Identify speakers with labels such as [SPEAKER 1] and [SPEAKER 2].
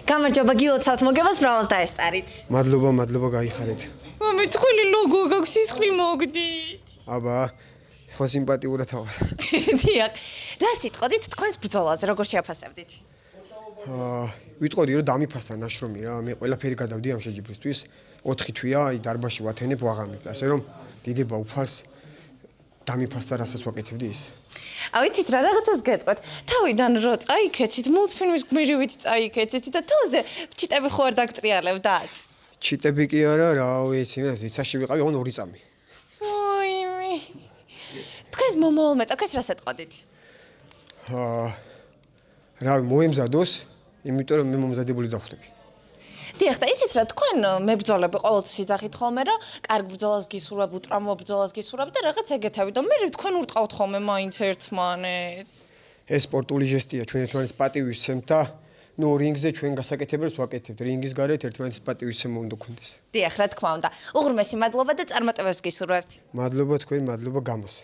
[SPEAKER 1] გამარჯობა გილოცავთ მოგებას ბრალოს დაესწარით.
[SPEAKER 2] მადლობა გაიხარეთ.
[SPEAKER 3] მე წხვილი ლოგო გაქვს სისხლი მოგდით.
[SPEAKER 2] აბა, ხო სიმპათიურად ვარ.
[SPEAKER 1] დიახ. რა სიტყოდით თქვენს ბრძოლაზე როგორ შეაფასებდით?
[SPEAKER 2] ვიტყოდი რომ დამიფასდა ნაშრომი რა, მე ყველაფერი გადავდი ამ შეჯიბრისთვის. 4 თვეა აი დარბაზში ვათენებ ვაღამებ, ასე რომ დიდება უფალს დამიფასდა რასაც ვაკეთებდი ის.
[SPEAKER 1] ავიცით რა რაღაცას გეტყვეთ. თავიდან რო წაიქეცით, მულტფილმის გმირივით წაიქეცით და თავზე ჩიტები ხო არ დაგტრიალებდათ?
[SPEAKER 2] ჩიტები კი არა, რა ვიცი, მე ზიცაში ვიყავი ოღონ 2 წამი.
[SPEAKER 1] ოიმი. თქვენს მომავალ მეტოქეს რას ეტყოდით?
[SPEAKER 2] რავი, მოემზადოს, იმიტომ რომ მე მომზადებული დავხდები.
[SPEAKER 1] დიახ, და იცით რა, თქვენ მებრძოლები ყოველთვის იძახით ხოლმე, რომ კარგ ბრძოლას გისურვებ, უტრამო ბრძოლას გისურვებ და რაღაც ეგეთები და მე თქვენ ურტყავთ ხოლმე მაინც ერთმანეთს.
[SPEAKER 2] ეს სპორტული ჟესტია, ჩვენ ერთმანეთს პატივი ვსცემთ და ნუ რინგზე ჩვენ გასაკეთებელს ვაკეთებთ. რინგის გარეთ ერთმანეთის პატივისცემა უნდა გქონდეს.
[SPEAKER 1] დიახ, რა თქმა უნდა. უღრმესი მადლობა და წარმატებებს გისურვებთ.
[SPEAKER 2] მადლობა თქვენ, მადლობა გამას.